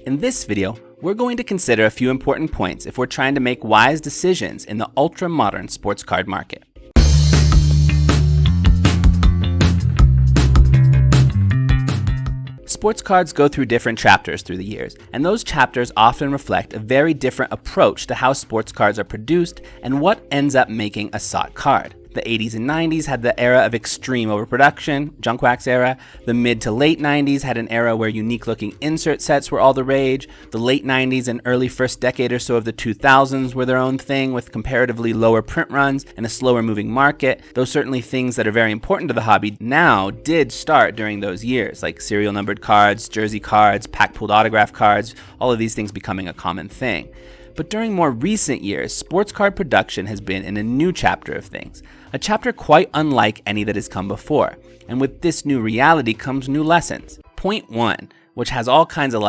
In this video, we're going to consider a few important points if we're trying to make wise decisions in the ultra-modern sports card market. Sports cards go through different chapters through the years, and those chapters often reflect a very different approach to how sports cards are produced and what ends up making a sought card. The 80s and 90s had the era of extreme overproduction, junk wax era. The mid to late 90s had an era where unique looking insert sets were all the rage. The late 90s and early first decade or so of the 2000s were their own thing with comparatively lower print runs and a slower moving market. Though certainly things that are very important to the hobby now did start during those years, like serial numbered cards, jersey cards, pack pooled autograph cards, all of these things becoming a common thing. But during more recent years, sports card production has been in a new chapter of things, a chapter quite unlike any that has come before. And with this new reality comes new lessons. Point 1, which has all kinds of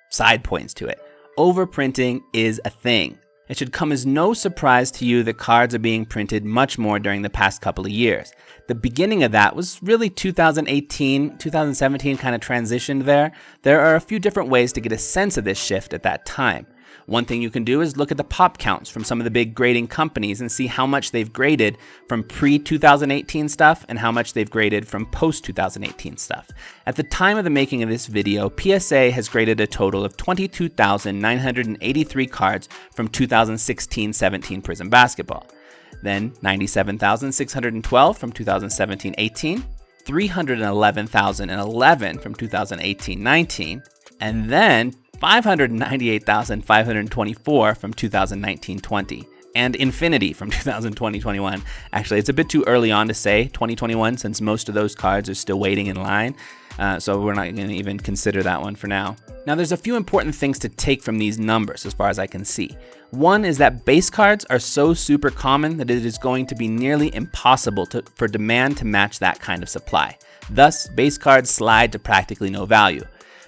side points to it. Overprinting is a thing. It should come as no surprise to you that cards are being printed much more during the past couple of years. The beginning of that was really 2018, 2017 kind of transitioned there. There are a few different ways to get a sense of this shift at that time. One thing you can do is look at the pop counts from some of the big grading companies and see how much they've graded from pre-2018 stuff and how much they've graded from post-2018 stuff. At the time of the making of this video, PSA has graded a total of 22,983 cards from 2016-17 Prizm basketball. Then 97,612 from 2017-18, 311,011 from 2018-19, and then 598,524 from 2019-20, and infinity from 2020-21. Actually, it's a bit too early on to say 2021 since most of those cards are still waiting in line, so we're not going to even consider that one for now. Now, there's a few important things to take from these numbers as far as I can see. One is that base cards are so super common that it is going to be nearly impossible for demand to match that kind of supply. Thus, base cards slide to practically no value.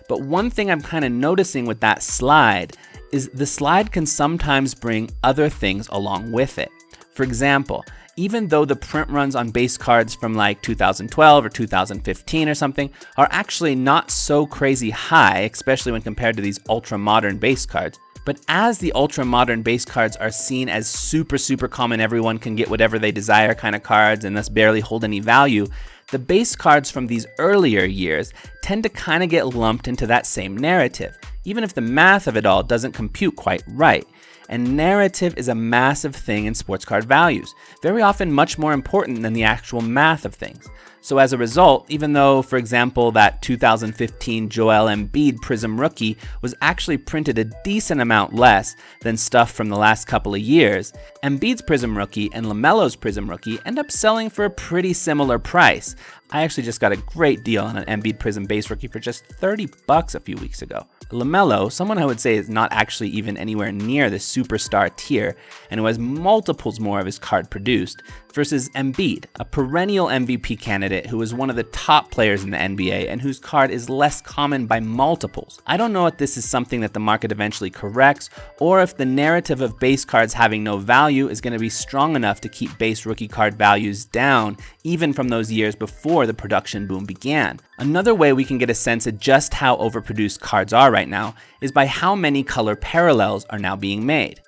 But one thing I'm kind of noticing with that slide is the slide can sometimes bring other things along with it. For example, even though the print runs on base cards from 2012 or 2015 or something are actually not so crazy high, especially when compared to these ultra modern base cards, but as the ultra modern base cards are seen as super common, everyone can get whatever they desire kind of cards and thus barely hold any value, the base cards from these earlier years tend to kind of get lumped into that same narrative, even if the math of it all doesn't compute quite right. And narrative is a massive thing in sports card values, very often much more important than the actual math of things. So as a result, even though, for example, that 2015 Joel Embiid Prizm rookie was actually printed a decent amount less than stuff from the last couple of years, Embiid's Prizm rookie and LaMelo's Prizm rookie end up selling for a pretty similar price. I actually just got a great deal on an Embiid Prizm base rookie for just $30 a few weeks ago. LaMelo, someone I would say is not actually even anywhere near the superstar tier and who has multiples more of his card produced, versus Embiid, a perennial MVP candidate who is one of the top players in the NBA and whose card is less common by multiples. I don't know if this is something that the market eventually corrects or if the narrative of base cards having no value is going to be strong enough to keep base rookie card values down even from those years before the production boom began. Another way we can get a sense of just how overproduced cards are right now is by how many color parallels are now being made.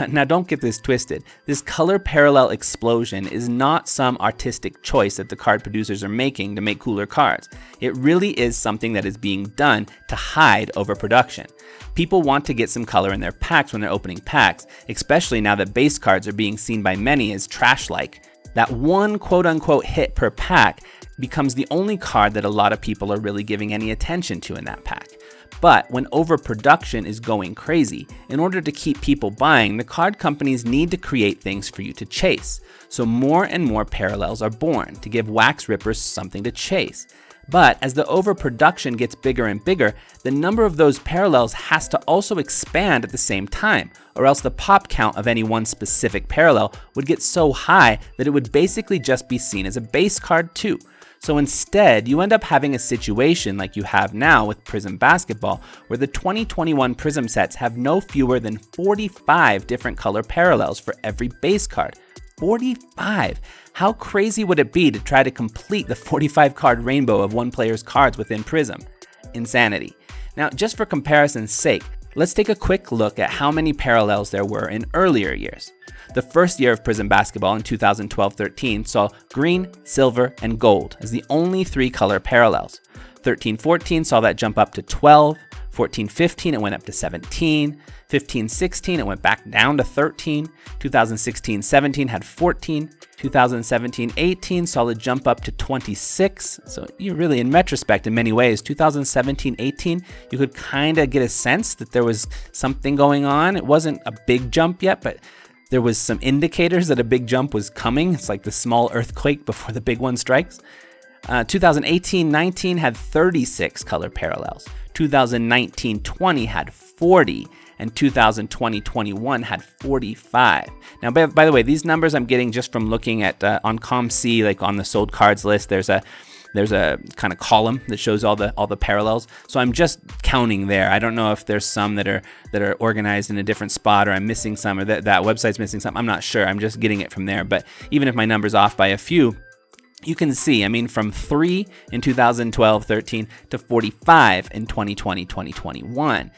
Now don't get this twisted. This color parallel explosion is not some artistic choice that the card producers are making to make cooler cards. It really is something that is being done to hide overproduction. People want to get some color in their packs when they're opening packs, especially now that base cards are being seen by many as trash-like. That one quote-unquote hit per pack becomes the only card that a lot of people are really giving any attention to in that pack. But when overproduction is going crazy, in order to keep people buying, the card companies need to create things for you to chase. So more and more parallels are born to give wax rippers something to chase. But as the overproduction gets bigger and bigger, the number of those parallels has to also expand at the same time, or else the pop count of any one specific parallel would get so high that it would basically just be seen as a base card too. So instead, you end up having a situation like you have now with Prizm basketball, where the 2021 Prizm sets have no fewer than 45 different color parallels for every base card. 45! How crazy would it be to try to complete the 45 card rainbow of one player's cards within Prizm? Insanity. Now, just for comparison's sake, Let's take a quick look at how many parallels there were in earlier years. The first year of Prizm basketball in 2012-13 saw green, silver, and gold as the only 3 color parallels. 13-14 saw that jump up to 12, 14-15 it went up to 17, 15-16 it went back down to 13, 2016-17 had 14, 2017-18 saw the jump up to 26. So you really, in retrospect, in many ways, 2017-18, you could kind of get a sense that there was something going on. It wasn't a big jump yet, but there was some indicators that a big jump was coming. It's like the small earthquake before the big one strikes. 2018-19 had 36 color parallels. 2019-20 had 40. And 2020-21 had 45. Now, by the way, these numbers I'm getting just from looking at on ComC, like on the sold cards list. There's a kind of column that shows all the parallels. So I'm just counting there. I don't know if there's some that are organized in a different spot, or I'm missing some, or that website's missing some. I'm not sure. I'm just getting it from there. But even if my number's off by a few, you can see, I mean, from 3 in 2012-13 to 45 in 2020-2021.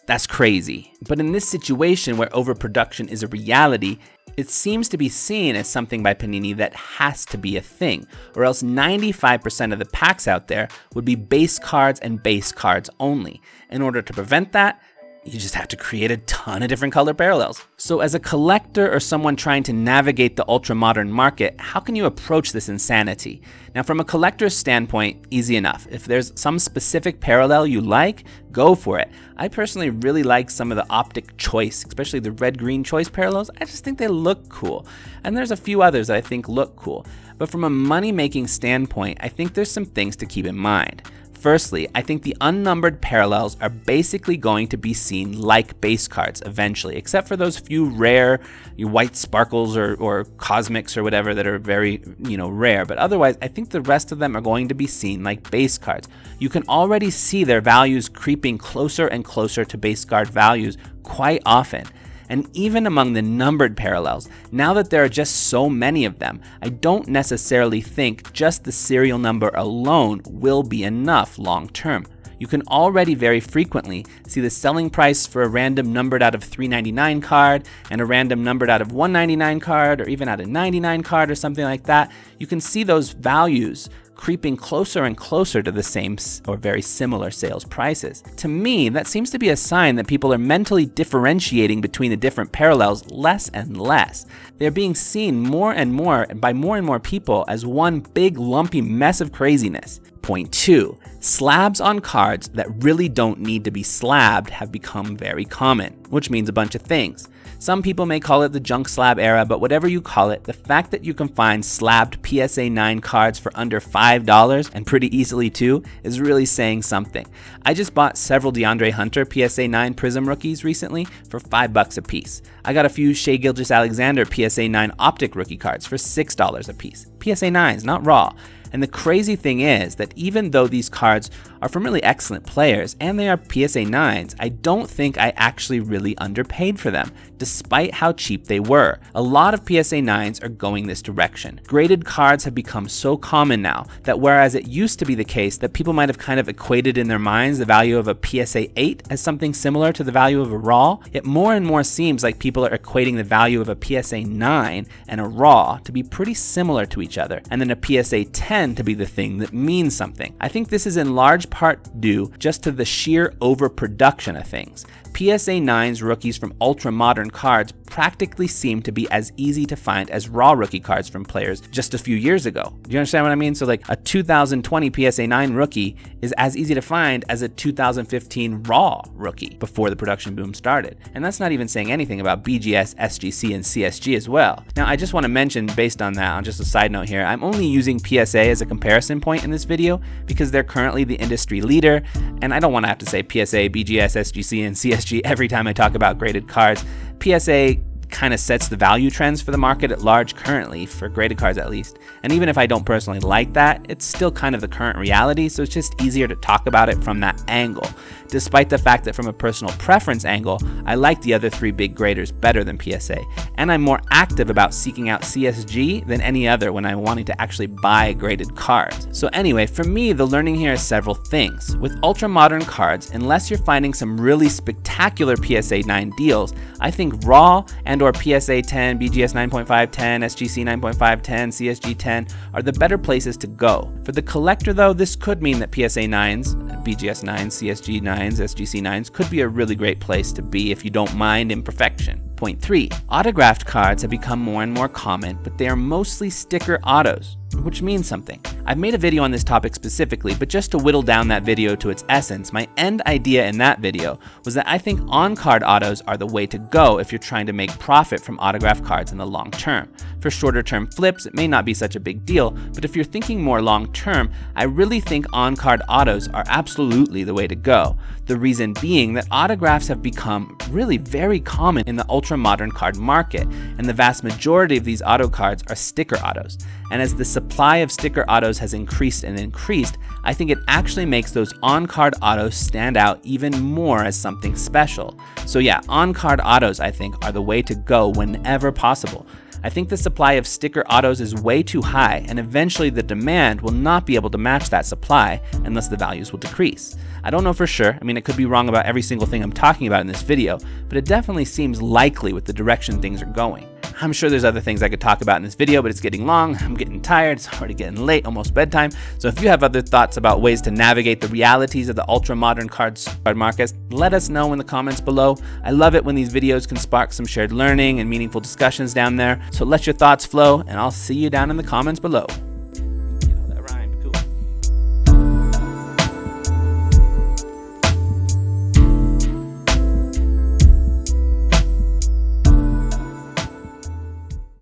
That's crazy. But in this situation where overproduction is a reality, it seems to be seen as something by Panini that has to be a thing, or else 95% of the packs out there would be base cards and base cards only. In order to prevent that, you just have to create a ton of different color parallels. So as a collector or someone trying to navigate the ultra-modern market, how can you approach this insanity? Now, from a collector's standpoint, easy enough. If there's some specific parallel you like, go for it. I personally really like some of the optic choice, especially the red-green choice parallels. I just think they look cool. And there's a few others that I think look cool. But from a money-making standpoint, I think there's some things to keep in mind. Firstly, I think the unnumbered parallels are basically going to be seen like base cards eventually, except for those few rare white sparkles or cosmics or whatever that are very, rare. But otherwise, I think the rest of them are going to be seen like base cards. You can already see their values creeping closer and closer to base card values quite often. And even among the numbered parallels, now that there are just so many of them, I don't necessarily think just the serial number alone will be enough long term. You can already very frequently see the selling price for a random numbered out of $3.99 card and a random numbered out of $1.99 card, or even out of $99 card or something like that. You can see those values creeping closer and closer to the same or very similar sales prices. To me, that seems to be a sign that people are mentally differentiating between the different parallels less and less. They're being seen more and more by more and more people as one big lumpy mess of craziness. Point 2. Slabs on cards that really don't need to be slabbed have become very common, which means a bunch of things. Some people may call it the junk slab era, but whatever you call it, the fact that you can find slabbed PSA 9 cards for under $5, and pretty easily too, is really saying something. I just bought several DeAndre Hunter PSA 9 Prizm rookies recently for $5 a piece. I got a few Shai Gilgeous-Alexander PSA 9 Optic rookie cards for $6 a piece. PSA 9s, not raw. And the crazy thing is that even though these cards are from really excellent players and they are PSA 9s, I don't think I actually really underpaid for them, despite how cheap they were. A lot of PSA 9s are going this direction. Graded cards have become so common now that whereas it used to be the case that people might have kind of equated in their minds the value of a PSA 8 as something similar to the value of a raw, it more and more seems like people are equating the value of a PSA 9 and a raw to be pretty similar to each other, and then a PSA 10 to be the thing that means something. I think this is in large part due just to the sheer overproduction of things. PSA 9's rookies from ultra-modern cards practically seem to be as easy to find as raw rookie cards from players just a few years ago. Do you understand what I mean? So like a 2020 PSA 9 rookie is as easy to find as a 2015 raw rookie before the production boom started. And that's not even saying anything about BGS, SGC, and CSG as well. Now, I just want to mention, based on that, on just a side note here, I'm only using PSA as a comparison point in this video because they're currently the industry leader, and I don't want to have to say PSA, BGS, SGC, and CSG every time I talk about graded cards. PSA kind of sets the value trends for the market at large currently, for graded cards at least. And even if I don't personally like that, it's still kind of the current reality, so it's just easier to talk about it from that angle. Despite the fact that from a personal preference angle, I like the other 3 big graders better than PSA, and I'm more active about seeking out CSG than any other when I'm wanting to actually buy graded cards. So anyway, for me, the learning here is several things. With ultra modern cards, unless you're finding some really spectacular PSA 9 deals, I think raw and or PSA 10, BGS 9.5, 10, SGC 9.5, 10, CSG 10 are the better places to go. For the collector though, this could mean that PSA 9s, BGS 9s, CSG 9s, SGC 9s could be a really great place to be if you don't mind imperfection. Point 3. Autographed cards have become more and more common, but they are mostly sticker autos, which means something. I've made a video on this topic specifically, but just to whittle down that video to its essence, my end idea in that video was that I think on-card autos are the way to go if you're trying to make profit from autographed cards in the long term. For shorter term flips, it may not be such a big deal, but if you're thinking more long term, I really think on-card autos are absolutely the way to go. The reason being that autographs have become really very common in the ultra-modern card market, and the vast majority of these auto cards are sticker autos. And as the supply of sticker autos has increased and increased, I think it actually makes those on-card autos stand out even more as something special. So yeah, on-card autos I think are the way to go whenever possible. I think the supply of sticker autos is way too high, and eventually the demand will not be able to match that supply unless the values will decrease. I don't know for sure, I mean, it could be wrong about every single thing I'm talking about in this video, but it definitely seems likely with the direction things are going. I'm sure there's other things I could talk about in this video, but it's getting long, I'm getting tired, it's already getting late, almost bedtime. So if you have other thoughts about ways to navigate the realities of the ultra-modern card market, let us know in the comments below. I love it when these videos can spark some shared learning and meaningful discussions down there. So let your thoughts flow, and I'll see you down in the comments below.